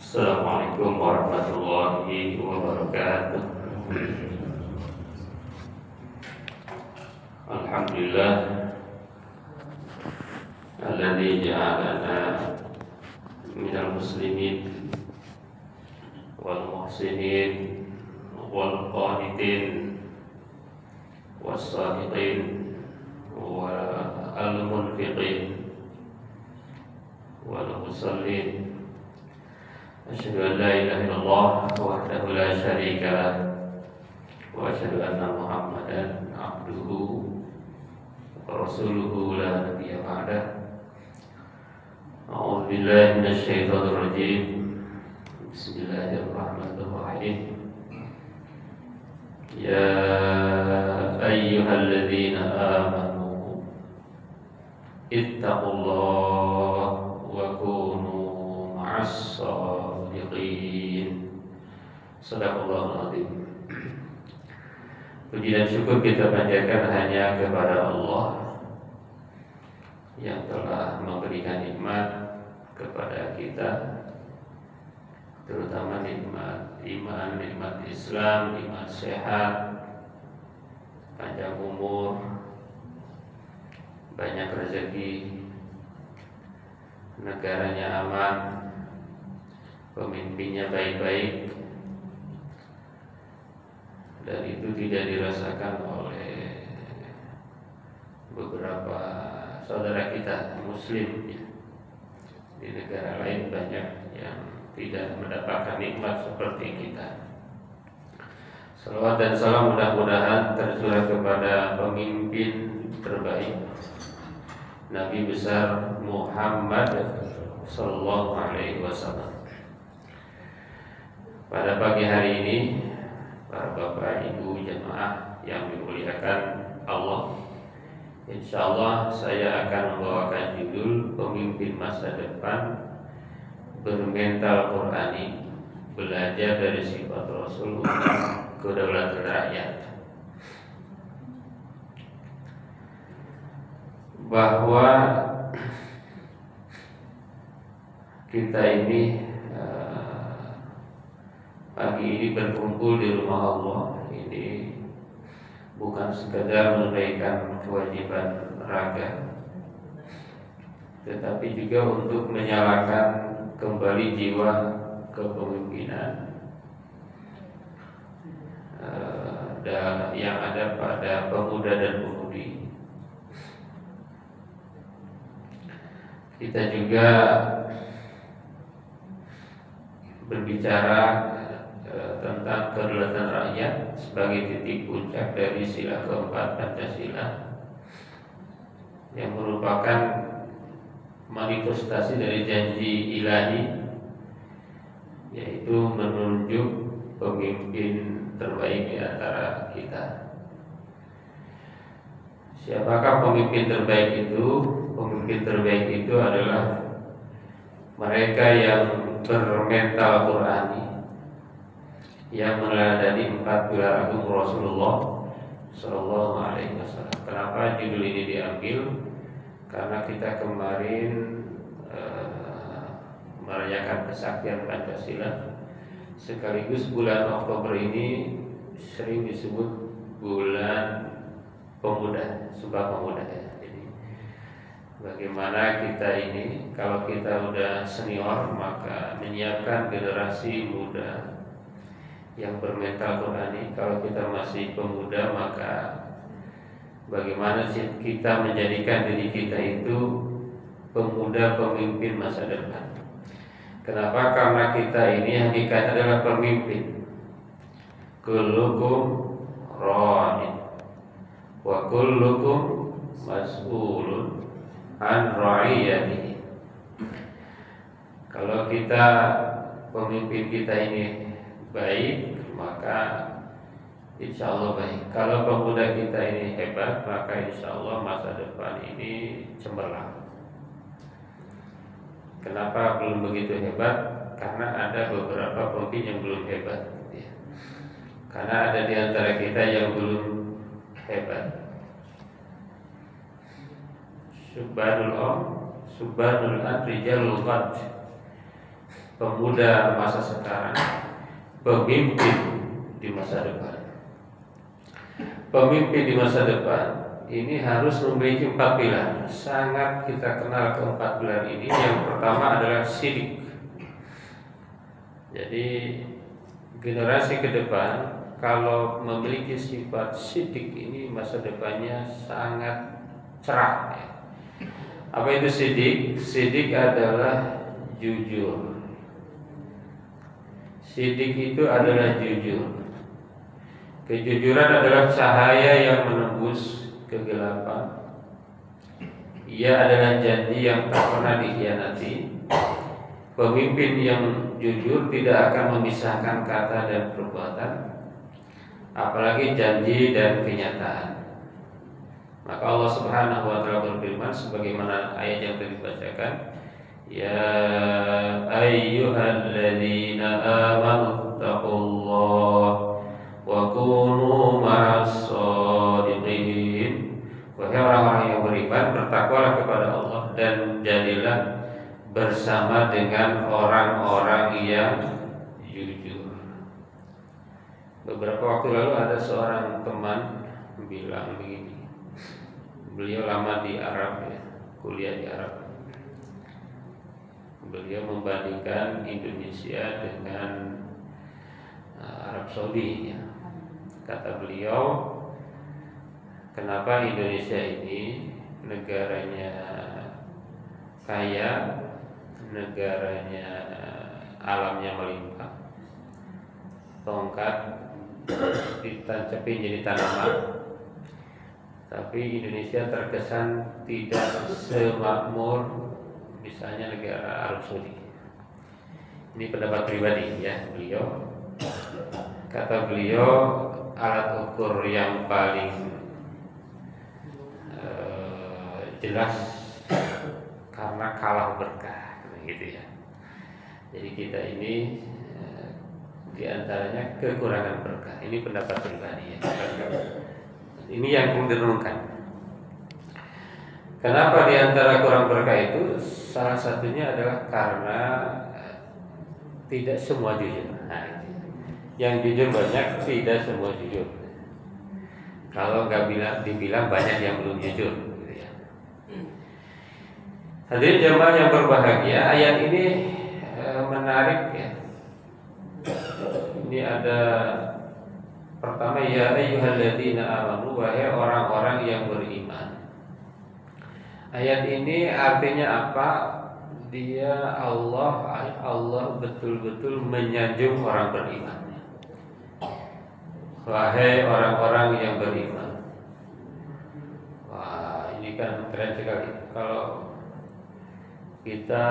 Assalamualaikum warahmatullahi wabarakatuh. Alhamdulillah alladzi ja'alana minal muslimin wal muhsinin wal qanitin was sadiqin wal munfiqin wal musallin. Asyhadu an la ilaha illallah wahdahu la syarika lah wa asyhadu anna Muhammadan abduhu wa rasuluhu la nabiyya ba'dah. A'udzu billahi minasy syaithanir rajim. Bismillahirrahmanirrahim. Ya ayyuhalladzina amanu ittaqullaha wa kunu ma'as Sadaqallahul Azim. Puji dan syukur kita panjatkan hanya kepada Allah yang telah memberikan nikmat kepada kita, terutama nikmat iman, nikmat Islam, nikmat sehat, panjang umur, banyak rezeki, negaranya aman, pemimpinnya baik-baik, dan itu tidak dirasakan oleh beberapa saudara kita muslim ya. Di negara lain banyak yang tidak mendapatkan nikmat seperti kita. Salawat dan salam mudah-mudahan tercurah kepada pemimpin terbaik, Nabi besar Muhammad sallallahu alaihi wasallam. Pada pagi hari ini, para bapak ibu jemaah yang dimuliakan Allah, insyaallah saya akan membawakan judul pemimpin masa depan bermental Qur'ani, belajar dari sifat Rasul untuk kedaulatan rakyat. Bahwa kita ini pagi ini berkumpul di rumah Allah ini bukan sekedar menunaikan kewajiban raga, tetapi juga untuk menyalakan kembali jiwa kepemimpinan yang ada pada pemuda dan pemudi. Kita juga berbicara tentang kedaulatan rakyat sebagai titik puncak dari sila keempat Pancasila, yang merupakan manifestasi dari janji ilahi, yaitu menunjuk pemimpin terbaik di antara kita. Siapakah pemimpin terbaik itu? Pemimpin terbaik itu adalah mereka yang bermental Qur'ani, yang meneladani 4 pilar agung Rasulullah Sallallahu Alaihi Wasallam. Kenapa judul ini diambil? Karena kita kemarin merayakan kesaktian Pancasila, sekaligus bulan Oktober ini sering disebut bulan pemuda, Sumpah Pemuda ya. Jadi bagaimana kita ini, kalau kita udah senior, maka menyiapkan generasi muda yang bermental Qur'ani. Kalau kita masih pemuda, maka bagaimana kita menjadikan diri kita itu pemuda pemimpin masa depan. Kenapa? Karena kita ini hakikat adalah pemimpin. Kullukum ra'in wa kullukum mas'ulun an ra'iyatihi. Kalau kita, pemimpin kita ini baik, maka insya Allah baik. Kalau pemuda kita ini hebat, maka insya Allah masa depan ini cemerlang. Kenapa belum begitu hebat? Karena ada beberapa pemimpin yang belum hebat ya. Karena ada di antara kita yang belum hebat. Subhanul Rijalul Qad. pemuda masa sekarang, pemimpin di masa depan. Pemimpin di masa depan ini harus memiliki 4 pilar. Sangat kita kenal keempat pilar ini. Yang pertama adalah sidik. Jadi generasi ke depan kalau memiliki sifat sidik ini, masa depannya sangat cerah. Apa itu sidik? Sidik adalah jujur. Sidik itu adalah jujur. Kejujuran adalah cahaya yang menembus kegelapan. Ia adalah janji yang tak pernah dikhianati. Pemimpin yang jujur tidak akan memisahkan kata dan perbuatan, apalagi janji dan kenyataan. Maka Allah Subhanahu wa taala berfirman sebagaimana ayat yang tadi dibacakan, ya ayyuhalladzina amanu taqullaha wa kunu ma'as-shadiqin. Wahai orang-orang yang beriman, bertakwalah kepada Allah dan jadilah bersama dengan orang-orang yang jujur. Beberapa waktu lalu ada seorang teman bilang begini. Beliau lama di Arab ya, kuliah di Arab. Beliau membandingkan Indonesia dengan Arab Saudi ya. Kata beliau, kenapa Indonesia ini negaranya kaya, negaranya alamnya melimpah, tongkat ditancapin jadi tanaman, tapi Indonesia terkesan tidak semakmur misalnya negara Arab Saudi. Ini pendapat pribadi ya beliau. Kata beliau, alat ukur yang paling jelas karena kalah berkah, gitu ya. Jadi kita ini diantaranya kekurangan berkah. Ini pendapat pribadi ya. Ini yang perlu direnungkan. Kenapa diantara kurang berkah itu? Salah satunya adalah karena tidak semua jujur. Nah, yang jujur banyak, tidak semua jujur. Kalau nggak dibilang banyak yang belum jujur. Gitu ya. Hadirin jemaah yang berbahagia, ayat ini menarik ya. Ini ada pertama, ya ayyuhalladzina amanu, wahai orang-orang yang beriman. Ayat ini artinya apa? Dia Allah betul-betul menyanjung orang beriman. Wahai orang-orang yang beriman. Wah, ini kan keren sekali. Kalau kita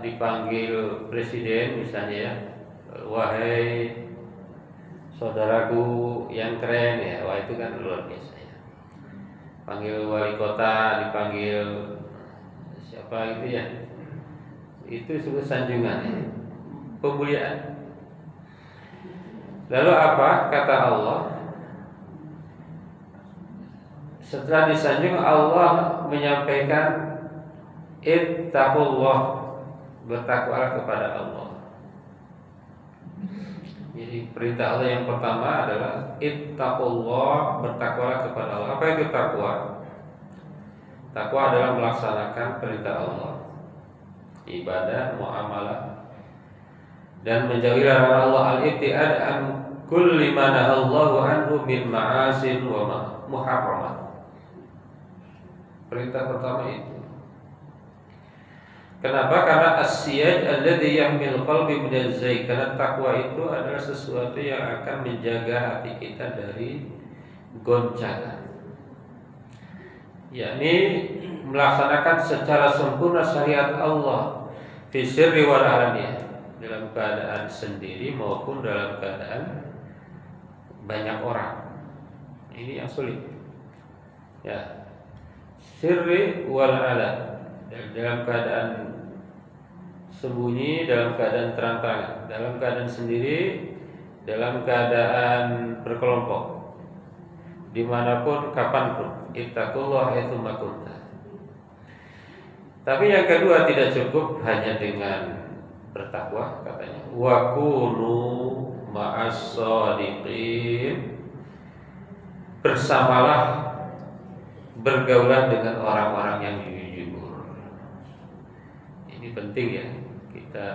dipanggil presiden misalnya ya, wahai saudaraku yang keren ya, wah itu kan luar biasa ya. Panggil wali kota, dipanggil siapa itu ya, itu sebuah sanjungan ya, pemuliaan. Lalu apa kata Allah? Setelah disanjung, Allah menyampaikan ittaqullah, bertakwalah kepada Allah. Jadi perintah Allah yang pertama adalah ittaqullah, bertakwalah kepada Allah. Apa itu takwa? Takwa adalah melaksanakan perintah Allah, ibadah, muamalah, dan menjauhi larangan Allah, al-ibtiad an kulli ma nahallahu anhu min ma'asin wa muharramat. Perintah pertama itu. Kenapa? Karena as-siyaj alladhi yahmil qalbi min az-zayg. Karena takwa itu adalah sesuatu yang akan menjaga hati kita dari goncangan. Yakni melaksanakan secara sempurna syariat Allah fi sirri wal alaniyah, dalam keadaan sendiri maupun dalam keadaan banyak orang. Ini yang sulit. Ya. Sirri wal alan, dalam keadaan sembunyi, dalam keadaan terang-terangan, dalam keadaan sendiri, dalam keadaan berkelompok, dimanapun, kapanpun. Ittaqullah haitsu ma kunta. Tapi yang kedua, tidak cukup hanya dengan bertakwa katanya wa kunu ma'as shadiqin, bersamalah bergaulan dengan orang-orang yang jujur. Ini penting ya, kita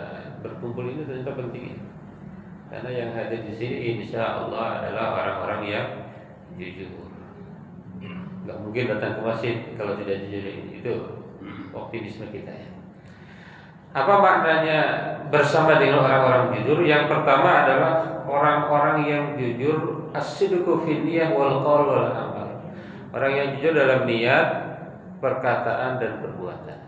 berkumpul ini ternyata penting ya. Karena yang hadir di sini insya Allah adalah orang-orang yang jujur. Gak mungkin datang ke masjid kalau tidak jujur. Itu optimisme kita ya. Apa maknanya bersama dengan orang-orang jujur? Yang pertama adalah orang-orang yang jujur as-sidqu fil niyah wal qaul wal amal. Orang yang jujur dalam niat, perkataan dan perbuatan.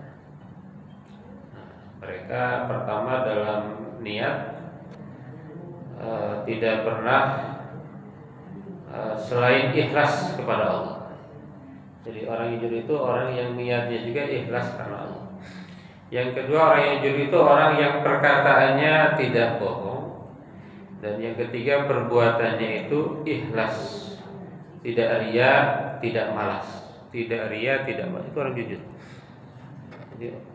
Mereka pertama dalam niat tidak pernah selain ikhlas kepada Allah. Jadi orang yang jujur itu orang yang niatnya juga ikhlas karena Allah. Yang kedua, orang yang jujur itu orang yang perkataannya tidak bohong. Dan yang ketiga, perbuatannya itu ikhlas, tidak ria, tidak malas. Tidak ria, tidak malas. Itu orang jujur.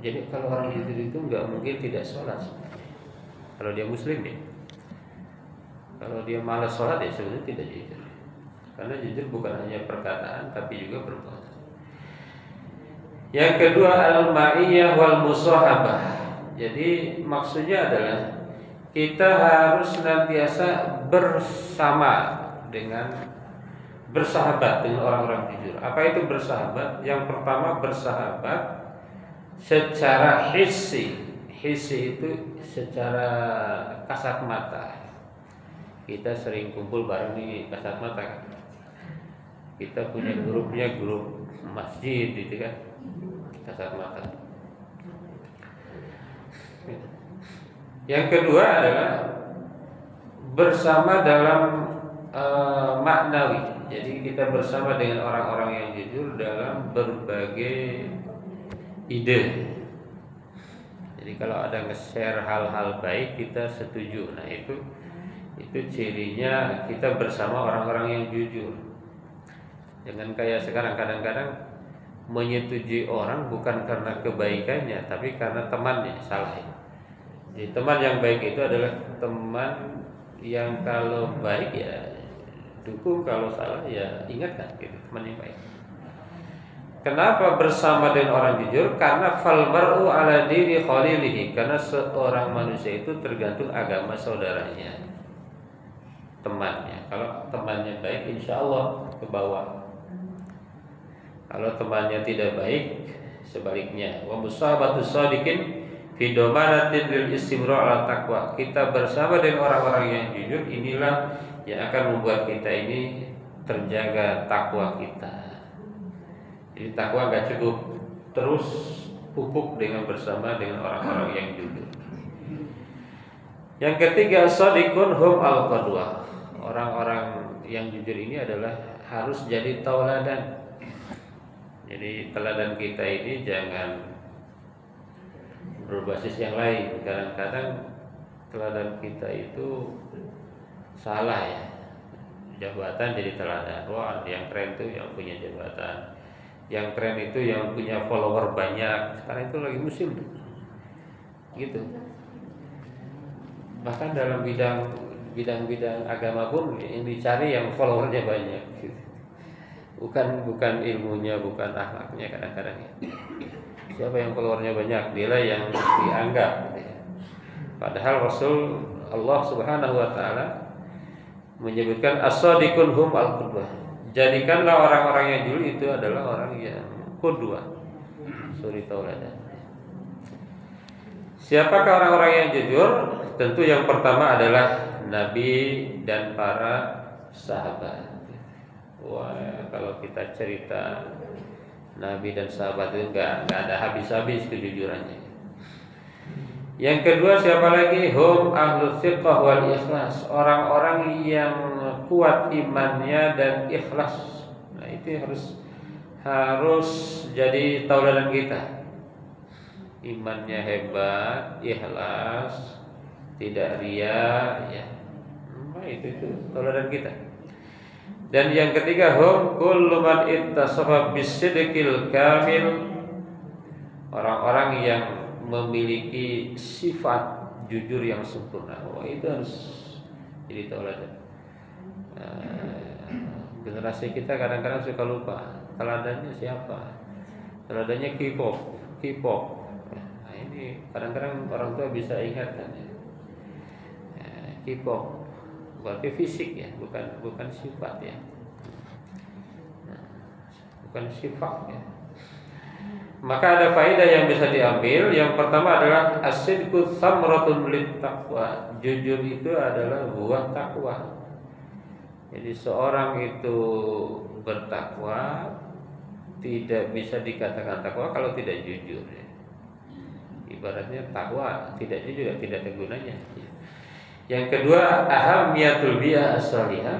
Jadi kalau orang jujur itu nggak mungkin tidak sholat. Kalau dia muslim ya. Kalau dia malas sholat ya sebenarnya tidak jujur. Karena jujur bukan hanya perkataan tapi juga perbuatan. Yang kedua, al-ma'iyah wal musahabah. Jadi maksudnya adalah kita harus senantiasa bersahabat dengan orang-orang jujur. Apa itu bersahabat? Yang pertama, bersahabat secara hissi. Hissi itu secara kasat mata. Kita sering kumpul bareng nih kasat mata kan. Kita punya grupnya, grup masjid gitu kan, kasat mata. Yang kedua adalah bersama dalam maknawi. Jadi kita bersama dengan orang-orang yang jujur dalam berbagai ide. Jadi kalau ada nge-share hal-hal baik kita setuju. Nah itu cirinya kita bersama orang-orang yang jujur. Jangan kayak sekarang kadang-kadang menyetujui orang bukan karena kebaikannya tapi karena temannya salah ya. Jadi teman yang baik itu adalah teman yang kalau baik ya dukung, kalau salah ya ingatkan gitu, teman yang baik. Kenapa bersama dengan orang jujur? Karena fal mar'u ala dini khalilihi, karena seorang manusia itu tergantung agama saudaranya, temannya. Kalau temannya baik insya Allah ke bawah. Kalau temannya tidak baik, sebaliknya. Wa musahabatu shadiqin fi domanatin lil istimra' ala taqwa. Kita bersama dengan orang-orang yang jujur, inilah yang akan membuat kita ini terjaga takwa kita. Jadi takwa enggak cukup terus pupuk dengan bersama dengan orang-orang yang jujur. Yang ketiga, shadiqun hum al-qudwah. Orang-orang yang jujur ini adalah harus jadi tauladan. Jadi teladan kita ini jangan berbasis yang lain. Kadang-kadang teladan kita itu salah ya. Jabatan jadi teladan. Wah, yang keren itu yang punya jabatan. Yang keren itu yang punya follower banyak. Sekarang itu lagi musim tuh. Gitu. Bahkan dalam bidang agama pun yang dicari yang followernya banyak gitu. Bukan ilmunya, bukan akhlaknya kadang-kadang ya. Siapa yang followernya banyak, dialah yang dianggap gitu ya. Padahal Rasul Allah Subhanahu wa taala menyebutkan as-shadiqun hum al-qudwah. Jadikanlah orang-orang yang dulu itu adalah orang yang qudwah, suri tauladan. Siapakah orang-orang yang jujur? Tentu yang pertama adalah Nabi dan para sahabat. Wah, kalau kita cerita Nabi dan sahabat itu nggak ada habis-habis kejujurannya. Yang kedua siapa lagi? Hum ahlus thiqah wal ikhlas. Orang-orang yang kuat imannya dan ikhlas. Nah, itu harus jadi tauladan kita. Imannya hebat, ikhlas, tidak ria, ya. Nah, itu tauladan kita. Dan yang ketiga, hum kullu man ittasafa bisidqil kamil. Orang-orang yang memiliki sifat jujur yang sempurna. Itu harus jadi tauladan. Generasi kita kadang-kadang suka lupa teladannya siapa. Teladannya K-pop. Nah, ini kadang-kadang orang tua bisa ingatkan ya. K-pop berarti fisik ya, bukan sifat ya. Bukan sifat ya. Maka ada faedah yang bisa diambil. Yang pertama adalah as-sidqu thamratun lit-taqwa. Jujur itu adalah buah takwa. Jadi seorang itu bertakwa tidak bisa dikatakan takwa kalau tidak jujur ya. Ibaratnya takwa tidak jujur tidak ada gunanya. Yang kedua, ahamiyatul bi'ah as-salihah.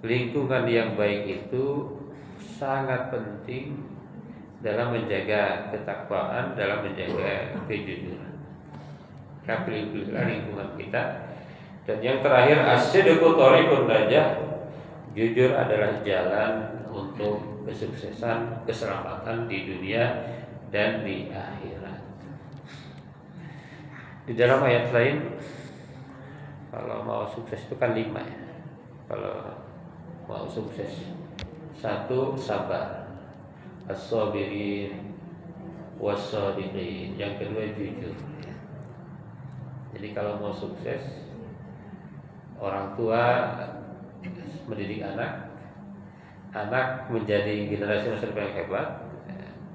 Lingkungan yang baik itu sangat penting dalam menjaga ketakwaan, dalam menjaga kejujuran. Pilih-pilihlah lingkungan kita. Dan yang terakhir, as-sidqu thariqun najah. Jujur adalah jalan untuk kesuksesan, keselamatan di dunia dan di akhirat. Di dalam ayat lain, kalau mau sukses itu kan 5 ya. Kalau mau sukses, 1 sabar, as-sabirin was-sadiqin. Yang kedua jujur. Jadi kalau mau sukses, orang tua mendidik anak menjadi generasi masa depan yang hebat,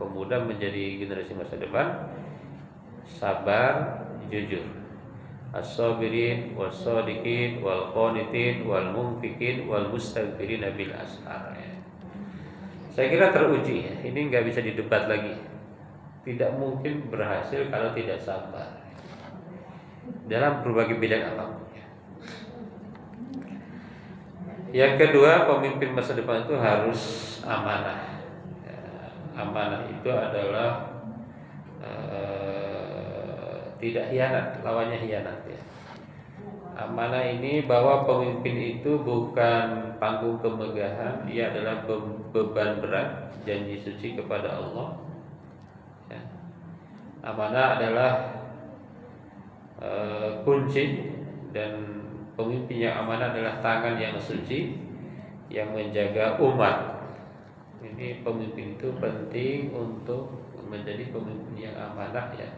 pemuda menjadi generasi masa depan, sabar, jujur. As-sabirin was-sadiqin wal qanitin wal munfiqin wal mustaghfirin bil ashar. Saya kira teruji ya. Ini nggak bisa didebat lagi. Tidak mungkin berhasil kalau tidak sabar dalam berbagai bidang apapun. Yang kedua, pemimpin masa depan itu harus amanah. Amanah itu adalah tidak hianat, lawannya hianat ya. Amanah ini bahwa pemimpin itu bukan panggung kemegahan, ia adalah beban berat, janji suci kepada Allah ya. Amanah adalah kunci, dan pemimpin yang amanah adalah tangan yang suci yang menjaga umat. Ini pemimpin itu penting untuk menjadi pemimpin yang amanah ya.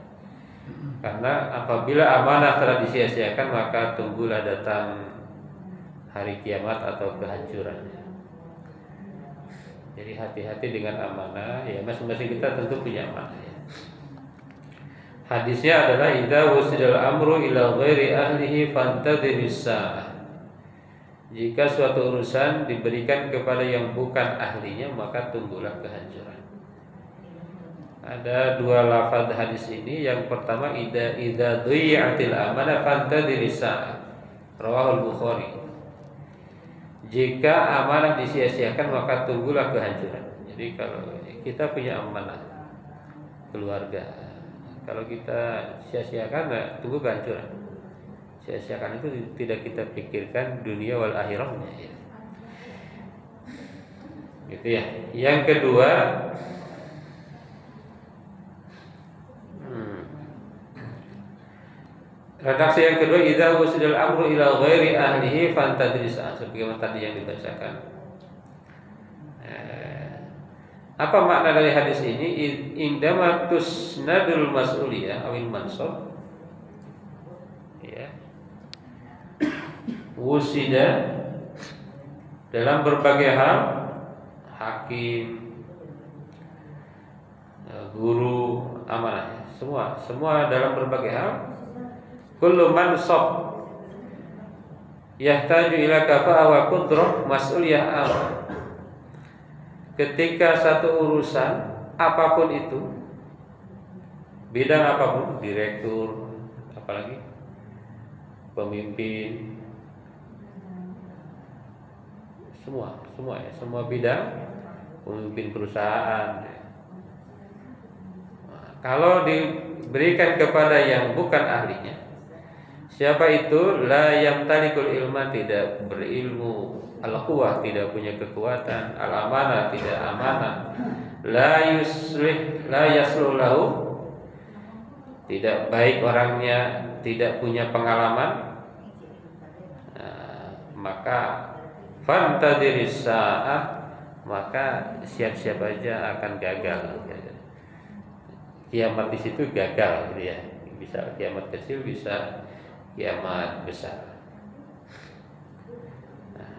Karena apabila amanah telah disia-siakan, maka tunggulah datang hari kiamat atau kehancurannya. Jadi hati-hati dengan amanah ya. Masing-masing kita tentu punya amanah ya. Hadisnya adalah idza wusidal amru ila ghairi ahlihi fantadhiris sa'ah. Jika suatu urusan diberikan kepada yang bukan ahlinya, maka tunggulah kehancuran. Ada 2 lafaz hadis ini. Yang pertama, idza dhi'atil amanah fantadhiris sa'ah. Rawahul Bukhari. Jika amanah disia-siakan, maka tunggulah kehancuran. Jadi kalau kita punya amanah keluarga, kalau kita sia-siakan, tunggu kehancuran. Sia-siakan itu tidak kita pikirkan dunia wal akhirahnya ya. Gitu ya. Yang kedua, redaksi yang kedua, idza wusidal amru ila ghairi ahlihi fantadris, sebagaimana tadi yang dibacakan. Apa makna dari hadis ini? Indama tusnadul mas'uliyah awil mansab ya. Wusida dalam berbagai hal, hakim, guru, amanah, semua dalam berbagai hal. Kullu mansab yahtaju ila kafa'ah wa qudrah mas'uliyah am. Ketika satu urusan apapun itu, bidang apapun, direktur, apalagi pemimpin, semua bidang, pemimpin perusahaan. Kalau diberikan kepada yang bukan ahlinya, siapa itu? La yamtalikul ilma, tidak berilmu, al-quwah, tidak punya kekuatan, al-amanah, tidak amanah, la yasluh lahu tidak baik orangnya, tidak punya pengalaman, maka fantadiris saat, maka siap-siap aja akan gagal. Kiamat di situ gagal, gitu ya. Bisa kiamat kecil, bisa kiamat besar.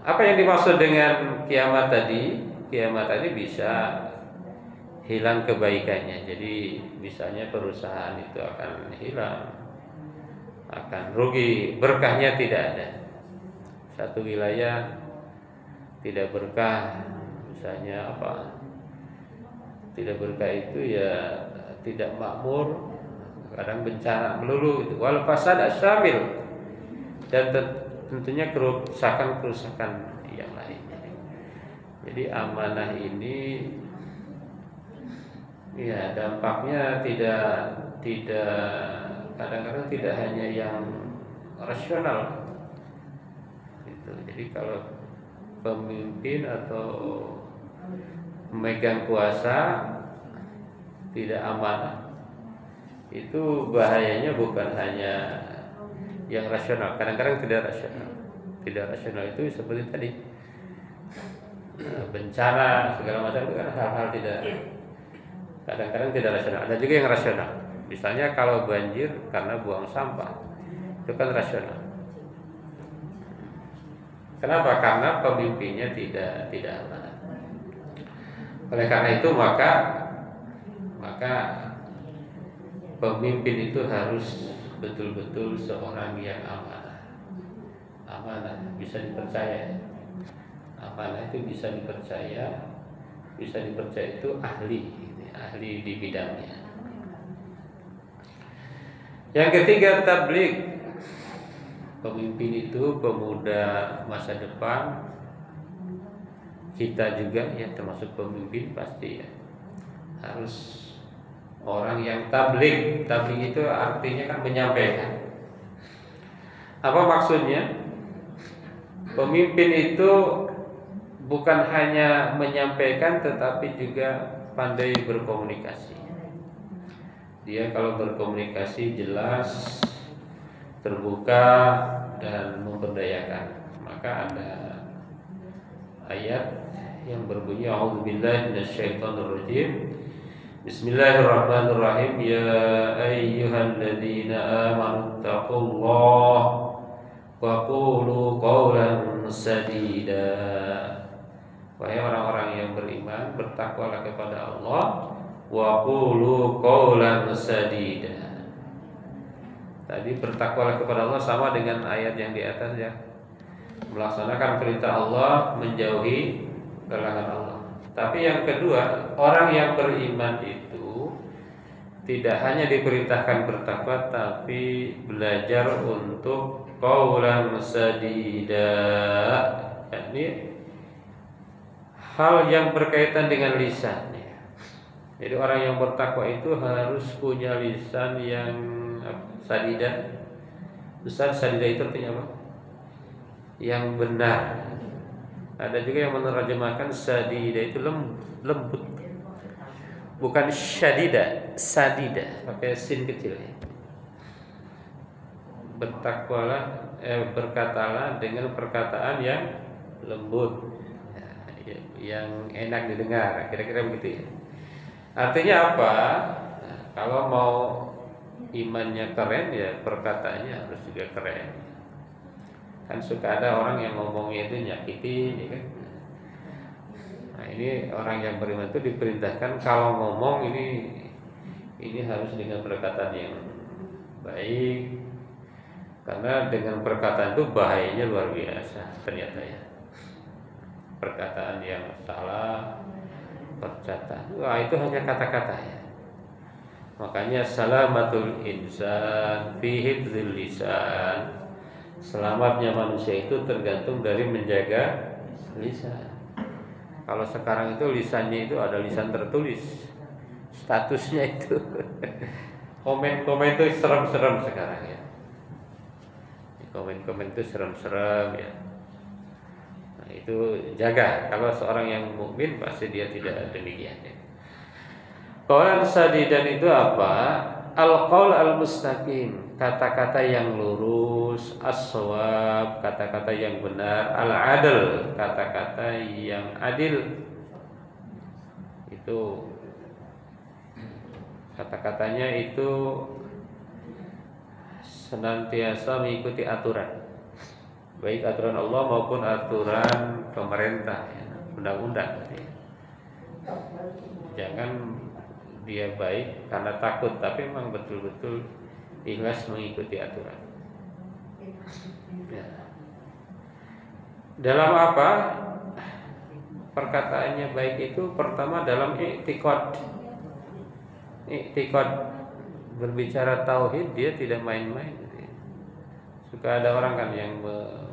Apa yang dimaksud dengan kiamat tadi? Kiamat tadi bisa hilang kebaikannya. Jadi misalnya perusahaan itu akan hilang, akan rugi, berkahnya tidak ada. Satu wilayah tidak berkah, misalnya apa? Tidak berkah itu ya tidak makmur, kadang bencana melulu itu. Wal fasad asyamil, dan tentunya kerusakan yang lainnya. Jadi amanah ini ya dampaknya tidak kadang-kadang tidak hanya yang rasional. Jadi kalau pemimpin atau memegang kuasa tidak amanah, itu bahayanya bukan hanya yang rasional, kadang-kadang tidak rasional. Tidak rasional itu seperti tadi, bencana segala macam itu kan hal-hal tidak, kadang-kadang tidak rasional. Ada juga yang rasional. Misalnya kalau banjir karena buang sampah, itu kan rasional. Kenapa? Karena pemimpinnya tidak amanah. Oleh karena itu maka pemimpin itu harus betul-betul seorang yang amanah. Amanah bisa dipercaya. Amanah itu bisa dipercaya itu ahli di bidangnya. Yang ketiga, tabligh. Pemimpin itu pemuda masa depan. Kita juga ya termasuk pemimpin pasti ya harus orang yang tabligh. Tabligh itu artinya kan menyampaikan. Apa maksudnya? Pemimpin itu bukan hanya menyampaikan tetapi juga pandai berkomunikasi. Dia kalau berkomunikasi jelas, terbuka dan memberdayakan. Maka ada ayat yang berbunyi a'udzubillahi minasyaitonirrajim. Bismillahirrahmanirrahim. Ya ayyuhalladzina amanu taqullaha wa qulu qawlan sadida. Wahai orang-orang yang beriman, bertakwalah kepada Allah, wa qulu qawlan sadida. Tadi bertakwalah kepada Allah sama dengan ayat yang di atas ya. Melaksanakan perintah Allah, menjauhi larangan Allah. Tapi yang kedua, orang yang beriman itu tidak hanya diperintahkan bertakwa, tapi belajar untuk qaulan sadida. Ini hal yang berkaitan dengan lisan. Jadi orang yang bertakwa itu harus punya lisan yang sadida. Besar, sadida itu artinya apa? Yang benar. Ada juga yang menerjemahkan sadida itu lembut. Bukan syadida, sadida pakai sin kecil. Bertakwalah, berkatalah dengan perkataan yang lembut, yang enak didengar. Kira-kira begitu ya. Artinya apa? Kalau mau imannya keren ya perkataannya harus juga keren. Kan suka ada orang yang ngomongnya itu nyakitin ya kan. Nah ini orang yang beriman itu diperintahkan kalau ngomong ini harus dengan perkataan yang baik. Karena dengan perkataan itu bahayanya luar biasa ternyata ya. Perkataan yang salah, perkataan, wah itu hanya kata-kata ya. Makanya salamatul insan fi hifdzil lisan. Selamatnya manusia itu tergantung dari menjaga lisan. Kalau sekarang itu lisannya itu ada lisan tertulis, statusnya itu komen-komen itu serem-serem sekarang ya. Komen-komen itu serem-serem ya. Nah, itu jaga. Kalau seorang yang mukmin pasti dia tidak demikian ya. Qaulan sadidan itu apa? al-qaul al-mustaqim, kata-kata yang lurus, as-shawab, kata-kata yang benar, al-adl, kata-kata yang adil. Itu kata-katanya itu senantiasa mengikuti aturan, baik aturan Allah maupun aturan pemerintah, ya, undang-undang. Jangan dia baik karena takut, tapi memang betul-betul ikhlas mengikuti aturan. Ya. Dalam apa perkataannya baik itu? Pertama dalam i'tiqad. I'tiqad, berbicara tauhid dia tidak main-main. Suka ada orang kan yang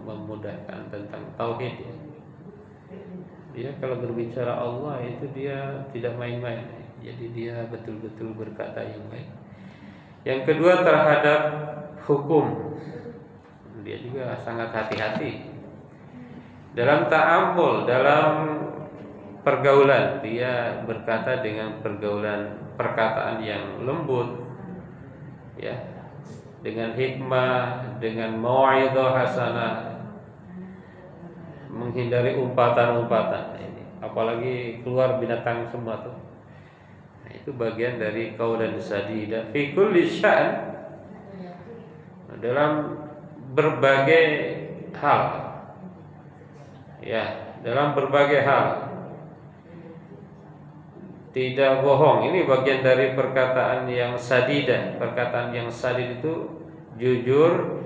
memudahkan tentang tauhid, ya. Dia kalau berbicara Allah itu dia tidak main-main. Jadi dia betul-betul berkata yang baik. Yang kedua terhadap hukum, dia juga sangat hati-hati. Dalam ta'amul, dalam pergaulan, dia berkata dengan perkataan yang lembut, ya, dengan hikmah, dengan mau'izah hasanah, menghindari umpatan-umpatan. Apalagi keluar binatang semua tuh. Nah, itu bagian dari qaulan sadida fi kulli sya'n, dalam berbagai hal. Ya, dalam berbagai hal. Tidak bohong. Ini bagian dari perkataan yang sadidah. Perkataan yang sadid itu jujur,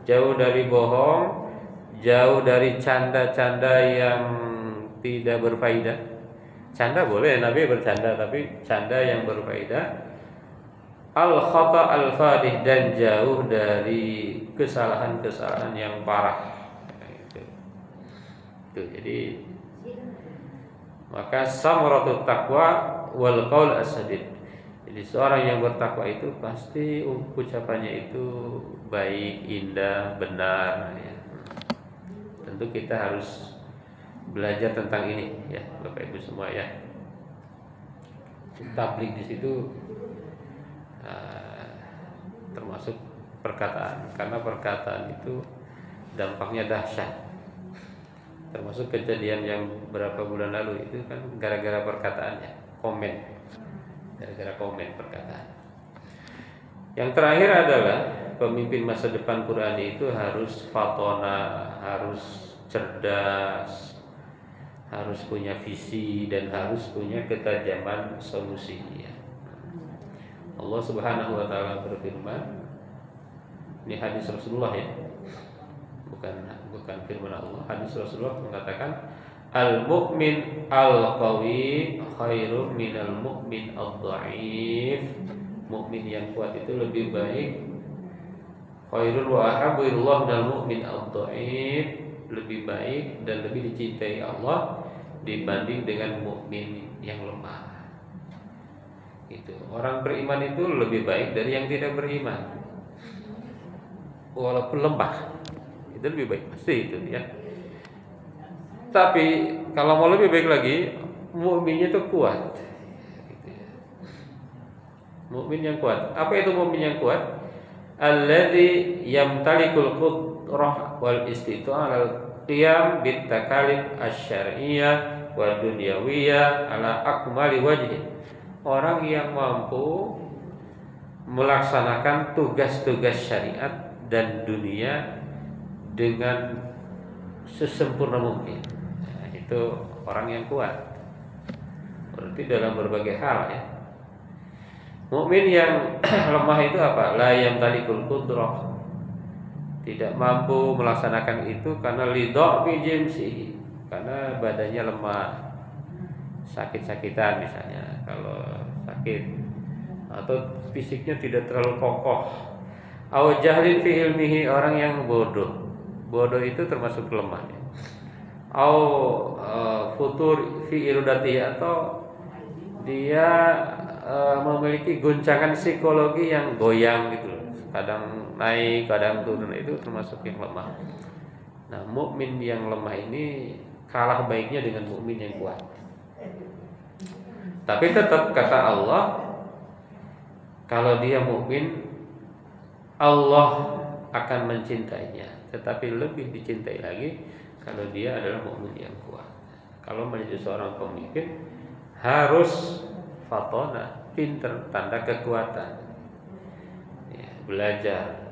jauh dari bohong, jauh dari canda-canda yang tidak berfaedah. Canda boleh, Nabi bercanda, tapi canda yang berfaedah. Al-khata al-fadih, dan jauh dari kesalahan-kesalahan yang parah. Itu. Jadi maka samratut taqwa wal qaul as-sadid. Jadi seorang yang bertakwa itu pasti ucapannya itu baik, indah, benar, ya. Tentu kita harus belajar tentang ini, ya, Bapak Ibu semua, ya. Tabligh di situ termasuk perkataan, karena perkataan itu dampaknya dahsyat. Termasuk kejadian yang berapa bulan lalu itu kan gara-gara perkataannya, komen, gara-gara komen perkataan. Yang terakhir adalah pemimpin masa depan Quran itu harus fatona, harus cerdas, harus punya visi, dan harus punya ketajaman solusi, ya. Allah Subhanahu wa taala berfirman, ini hadis Rasulullah, ya. Bukan firman Allah. Hadis Rasulullah mengatakan, al-mu'min al-qawi khairun minal mu'min ad-dha'if. Mukmin yang kuat itu lebih baik, khairun wa ahabbu ilallah minal mu'min ad-dha'if, lebih baik dan lebih dicintai Allah dibanding dengan mukmin yang lemah. Itu. Orang beriman itu lebih baik dari yang tidak beriman, walaupun lemah. Itu lebih baik pasti itu, ya. Tapi kalau mau lebih baik lagi, mukminnya itu kuat, gitu, ya. Mukmin yang kuat. Apa itu mukmin yang kuat? Alladzi yamtalikul qudrah wal istita'ah al qiyam bit takalif asy-syar'iyyah wa dunyawiyah ala akmali wajhi. Orang yang mampu melaksanakan tugas-tugas syariat dan dunia dengan sesempurna mungkin. Nah, itu orang yang kuat. Berarti dalam berbagai hal, ya. Mukmin yang lemah itu apa? La yamtalikul qudrah, tidak mampu melaksanakan itu karena lidhafi jimsihi, karena badannya lemah, sakit-sakitan misalnya. Kalau sakit atau fisiknya tidak terlalu kokoh. Aw jahlin fi ilmihi, orang yang bodoh. Bodoh itu termasuk lemah, ya. Au futur fi iradati, atau dia memiliki guncangan psikologi yang goyang gitu, kadang naik, kadang turun, itu termasuk yang lemah. Nah, mukmin yang lemah ini kalah baiknya dengan mukmin yang kuat. Tapi tetap kata Allah, kalau dia mukmin, Allah akan mencintainya, tetapi lebih dicintai lagi kalau dia adalah mukmin yang kuat. Kalau menjadi seorang pemimpin harus fatona, pinter, tanda kekuatan. Ya, belajar.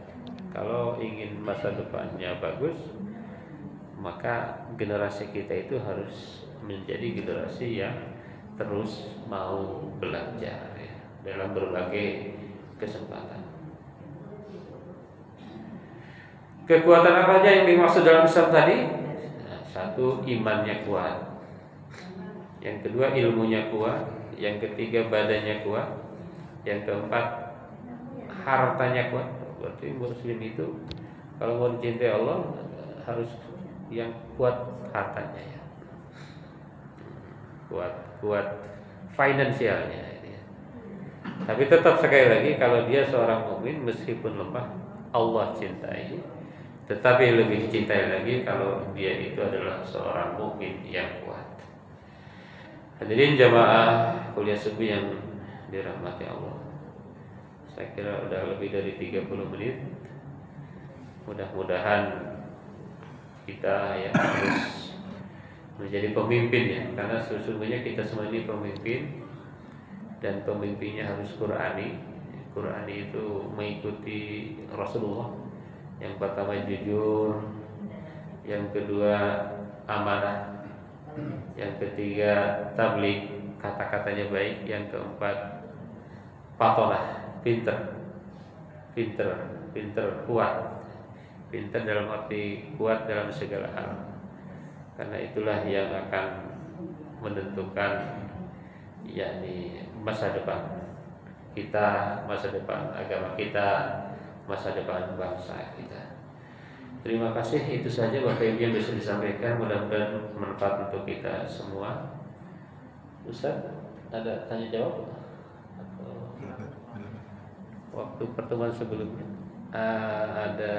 Kalau ingin masa depannya bagus, maka generasi kita itu harus menjadi generasi yang terus mau belajar ya, dalam berbagai kesempatan. Kekuatan apa aja yang dimaksud dalam Islam tadi? Nah, satu, imannya kuat. Yang kedua, ilmunya kuat. Yang ketiga, badannya kuat. Yang keempat, hartanya kuat. Berarti muslim itu kalau mau dicintai Allah harus yang kuat hartanya ya. Kuat finansialnya ya. Tapi tetap sekali lagi, kalau dia seorang mukmin meskipun lemah, Allah cintai. Tetapi lebih dicintai lagi kalau dia itu adalah seorang mukmin yang kuat. Hadirin jamaah kuliah subuh yang dirahmati Allah, saya kira udah lebih dari 30 menit. Mudah-mudahan kita ya harus menjadi pemimpin ya, karena sesungguhnya kita semua ini pemimpin, dan pemimpinnya harus Qur'ani. Qur'ani itu mengikuti Rasulullah. Yang pertama jujur, yang kedua amanah, yang ketiga tabligh, kata-katanya baik, yang keempat patonah, pinter, kuat, pinter dalam arti kuat dalam segala hal, karena itulah yang akan menentukan yakni masa depan kita, masa depan agama kita, masa depan bangsa kita. Terima kasih, itu saja Bapak Ibu yang bisa disampaikan, mudah-mudahan bermanfaat untuk kita semua. Ustaz, ada tanya jawab atau waktu pertemuan sebelumnya ada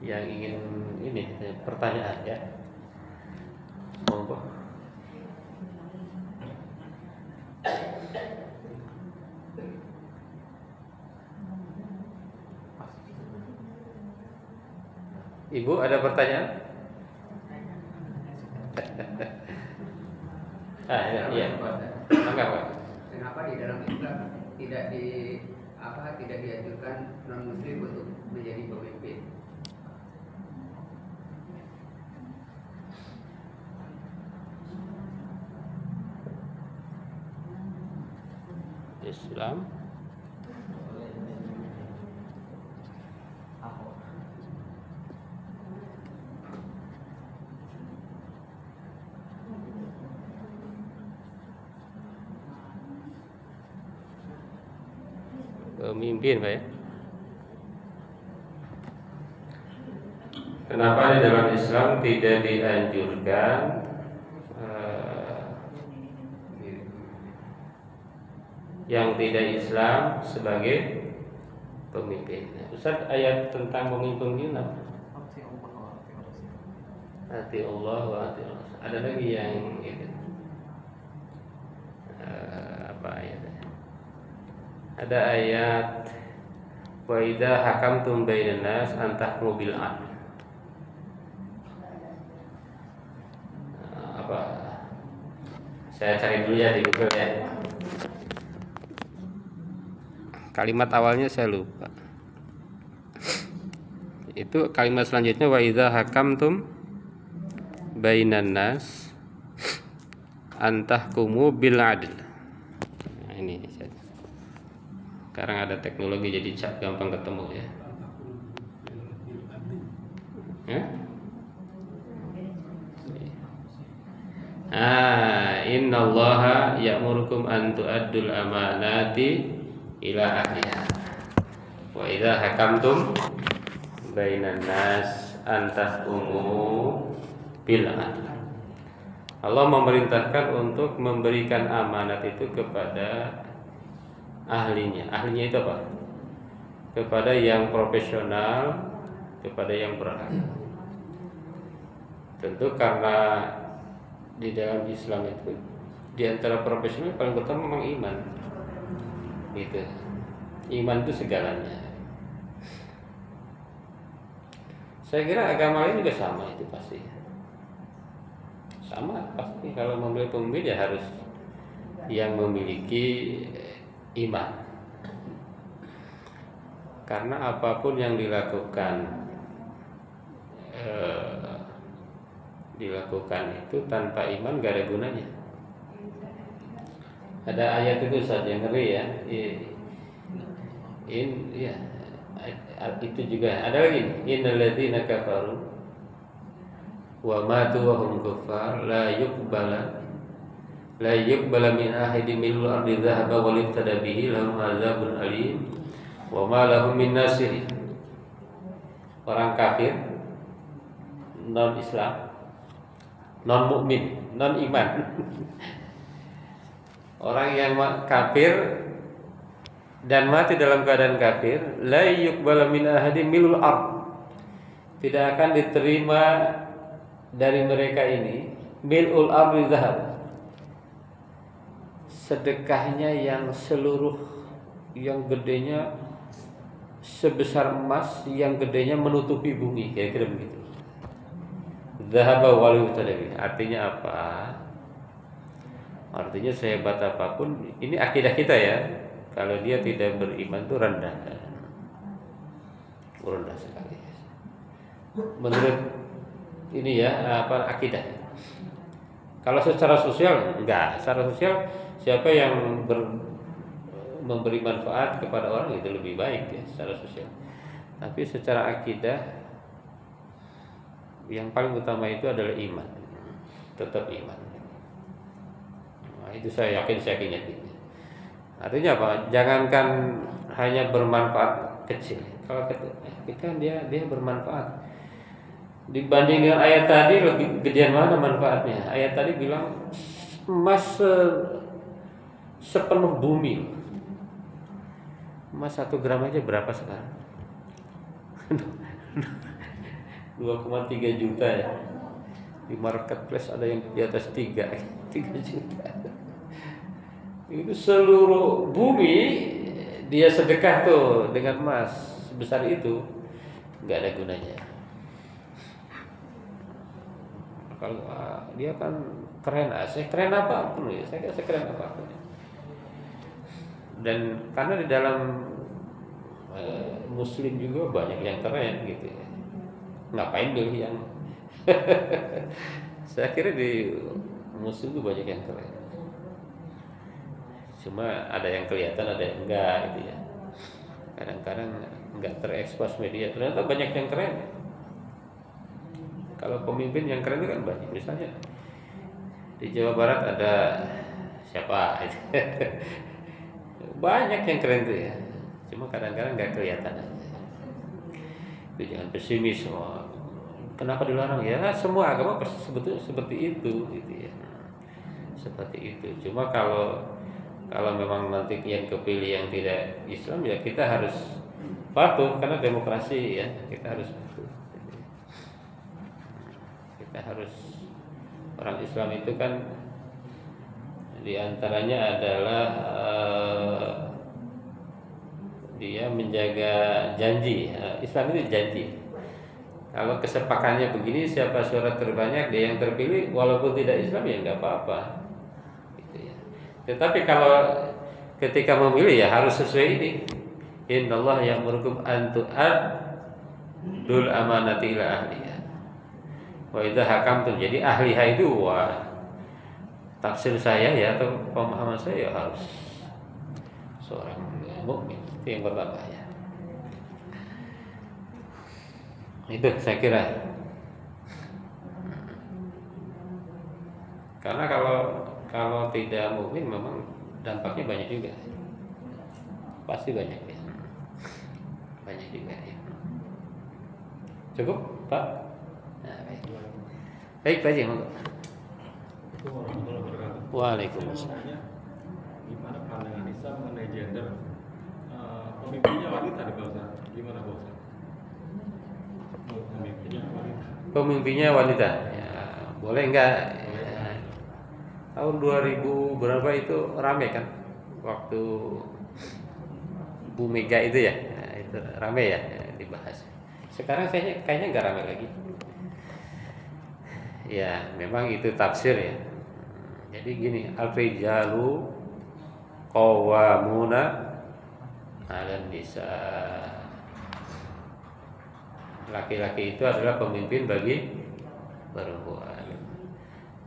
yang ingin ini pertanyaan ya? Monggo. Ibu ada pertanyaan? Iya. Enggak, Pak. Kenapa di dalam Islam tidak diajukan non muslim untuk menjadi pemimpin? Islam pemimpin, Pak ya. Kenapa di dalam Islam tidak dianjurkan yang tidak Islam sebagai pemimpin? Ustaz, ayat tentang pemimpin ini apa? Ati Allah wa ati Rasul. Ada lagi yang itu apa ayatnya? Ada ayat wa idza hakamtum bainan nas an tahkumu bil adl. Apa? Saya cari dulu ya di Google ya. Kalimat awalnya saya lupa. Itu kalimat selanjutnya wa idza hakamtum bainan nas an tahkumu bil adl. Nah, ini sekarang ada teknologi jadi gampang ketemu ya. Innallaha ya'murukum an tu'addul amanati ila ahliha wa idza hakamtum bainan nas an tahkumu bil adl. Allah memerintahkan untuk memberikan amanat itu kepada ahlinya. Ahlinya itu apa? Kepada yang profesional, kepada yang berhak. Tentu karena di dalam Islam itu di antara profesional paling pertama memang iman. Gitu. Iman itu segalanya. Saya kira agama lain juga sama itu pasti. Sama pasti kalau memilih pemimpin ya harus yang memiliki iman. Karena apapun yang dilakukan itu tanpa iman gak ada gunanya. Ada ayat itu saja yang ngeri ya. Itu juga ada lagi. Innal ladzina kafaru wa matu wa hum kuffar la yuqbala min ahadin minal ardi dhahaba wa libtada bihi lahum adzabun alim wa ma lahum min nasirin. Orang kafir, non Islam, non mukmin, non iman. Orang yang kafir dan mati dalam keadaan kafir, la yuqbala min ahadin milul ard. Tidak akan diterima dari mereka ini milul ardi zahab. Sedekahnya yang seluruh, yang gedenya sebesar emas, yang gedenya menutupi bumi, kira-kira begitu. Zahaba wal tadabi. Artinya apa? Artinya sehebat apapun, ini akidah kita ya. Kalau dia tidak beriman itu rendah sekali. Menurut ini ya akidah. Kalau secara sosial enggak. Secara sosial siapa yang memberi manfaat kepada orang itu lebih baik ya secara sosial. Tapi secara akidah yang paling utama itu adalah iman. Tetap iman. Nah, itu saya yakin. Artinya apa? Jangankan hanya bermanfaat kecil. Kalau kita dia bermanfaat. Dibanding dengan ayat tadi lebih gedean mana manfaatnya? Ayat tadi bilang emas sepenuh bumi. Emas 1 gram aja berapa sekarang? 2,3 juta ya. Di marketplace ada yang di atas 3 juta. Itu seluruh bumi dia sedekah tuh dengan emas sebesar itu, nggak ada gunanya. Kalau dia kan keren, keren apapun ya, saya kira keren apapun. Dan karena di dalam Muslim juga banyak yang keren gitu ya. Ngapain milih yang saya kira di Muslim itu banyak yang keren. Cuma ada yang kelihatan, ada yang enggak gitu ya. Kadang-kadang enggak terekspos media. Ternyata banyak yang keren. Kalau pemimpin yang keren itu kan banyak. Misalnya di Jawa Barat ada siapa? Banyak yang keren tuh ya. Cuma kadang-kadang enggak kelihatan aja. Itu jangan pesimis semua. Kenapa dilarang? Ya semua agama sebetulnya seperti itu gitu ya. Seperti itu. Cuma kalau memang nanti yang kepilih yang tidak Islam ya kita harus patuh karena demokrasi ya, kita harus patuh. Kita harus, orang Islam itu kan diantaranya adalah dia menjaga janji. Islam itu janji. Kalau kesepakatannya begini, siapa suara terbanyak dia yang terpilih, walaupun tidak Islam ya nggak apa-apa. Tetapi kalau ketika memilih ya harus sesuai ini. Innallaha ya'murukum an tu'addul amanati ila ahliha. Wa idza hakamtum, jadi ahliha itu tafsir saya ya atau pemahaman saya harus seorang mukmin. Itu yang pertama ya. Itu saya kira. Karena kalau tidak mukmin memang dampaknya banyak juga. Pasti banyak ya. Banyak juga ya. Cukup, Pak? Nah, baik. Baik, Pak Haji, monggo. Waalaikumsalam. Gimana pandangan Islam mengenai gender? Pemimpinnya wanita di bangsa. Gimana Pak Ustaz? Pemimpinnya wanita. Ya, boleh enggak? Tahun 2000 berapa itu rame kan? Waktu Bu Mega itu ya, nah, itu rame ya dibahas. Sekarang saya kayaknya nggak rame lagi. Ya, memang itu tafsir ya. Jadi gini, al-rijalu qawwamuna 'alan nisa. Laki-laki itu adalah pemimpin bagi perempuan.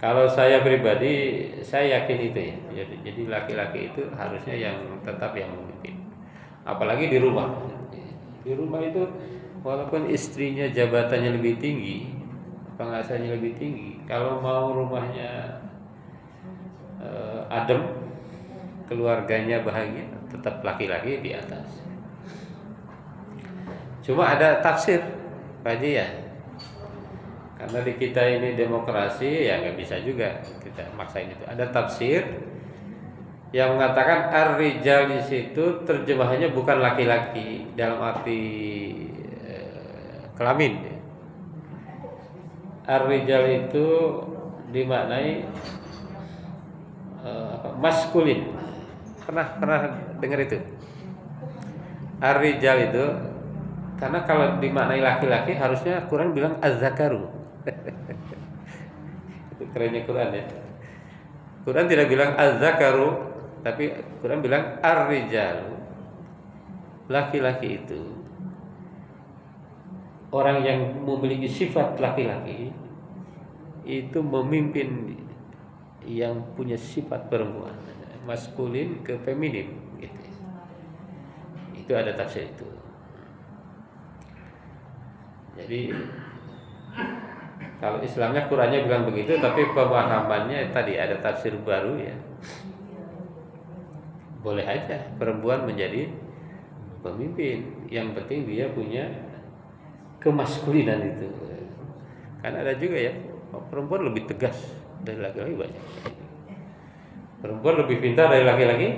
Kalau saya pribadi, saya yakin itu ya. Jadi laki-laki itu harusnya yang tetap yang memimpin. Apalagi di rumah. Di rumah itu walaupun istrinya jabatannya lebih tinggi, penghasilannya lebih tinggi, kalau mau rumahnya adem, keluarganya bahagia, tetap laki-laki di atas. Cuma ada tafsir, Pak Haji ya. Karena di kita ini demokrasi, ya nggak bisa juga kita maksain itu. Ada tafsir yang mengatakan ar-rijal di situ terjemahannya bukan laki-laki dalam arti kelamin. Ar-rijal itu dimaknai maskulin. Pernah dengar itu? Ar-rijal itu karena kalau dimaknai laki-laki harusnya Quran bilang az-zakaru. Itu kerennya Quran ya. Quran tidak bilang az-zakaru, tapi Quran bilang ar-rijal. Laki-laki itu orang yang memiliki sifat laki-laki itu memimpin yang punya sifat perempuan, maskulin ke feminim gitu. Itu ada tafsir itu. Jadi kalau Islamnya Qurannya bilang begitu, tapi pemahamannya tadi ada tafsir baru ya. Boleh aja perempuan menjadi pemimpin, yang penting dia punya kemaskulinan itu. Kan ada juga ya perempuan lebih tegas dari laki-laki banyak. Perempuan lebih pintar dari laki-laki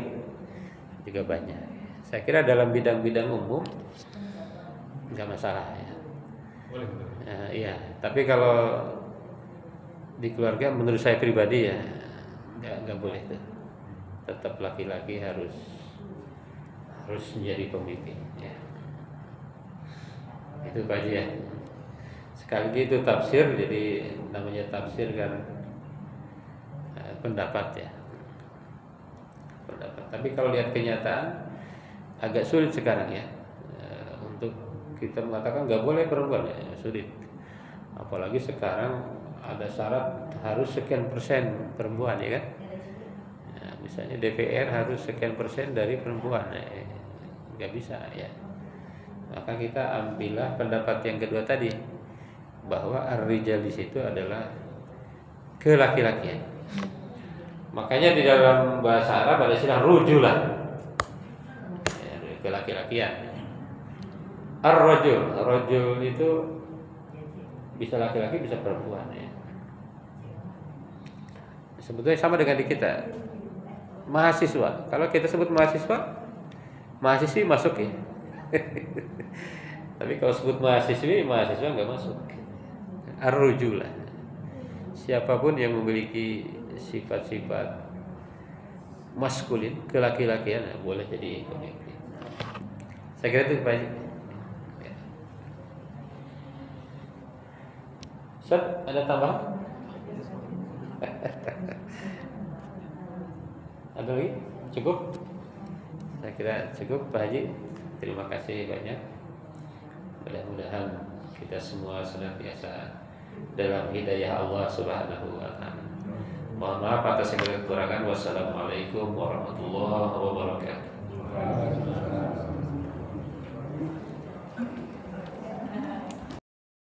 juga banyak. Saya kira dalam bidang-bidang umum nggak masalah ya. Boleh. Iya, tapi kalau di keluarga menurut saya pribadi ya nggak boleh tuh. Tetap laki-laki harus menjadi pemimpin ya. Itu Pak Haji ya. Sekali lagi itu tafsir, jadi namanya tafsir kan pendapat ya. Pendapat. Tapi kalau lihat kenyataan agak sulit sekarang ya. Untuk kita mengatakan nggak boleh perempuan ya, sulit. Apalagi sekarang ada syarat harus sekian persen perempuan ya kan. Nah, misalnya DPR harus sekian persen dari perempuan, nggak bisa ya. Maka kita ambillah pendapat yang kedua tadi, bahwa ar-rijal di situ adalah kelaki-lakian. Makanya di dalam bahasa Arab ada istilah rujulan, ya, kelaki-lakian. Ar-rajul itu bisa laki-laki bisa perempuan ya. Sebetulnya sama dengan di kita. Mahasiswa, kalau kita sebut mahasiswi masuk ya. Tapi kalau sebut mahasiswa nggak masuk. Ar-rujulah, siapapun yang memiliki sifat-sifat maskulin, kelaki-lakian boleh jadi pemimpin. Saya kira itu Pak Haji. Ustaz, ada tambahan? Ada lagi? Cukup? Saya kira cukup Pak Haji. Terima kasih banyak. Mudah-mudahan kita semua senantiasa dalam hidayah Allah Subhanahu wa taala. Mohon maaf atas segala kekurangan. Wassalamualaikum warahmatullahi wabarakatuh.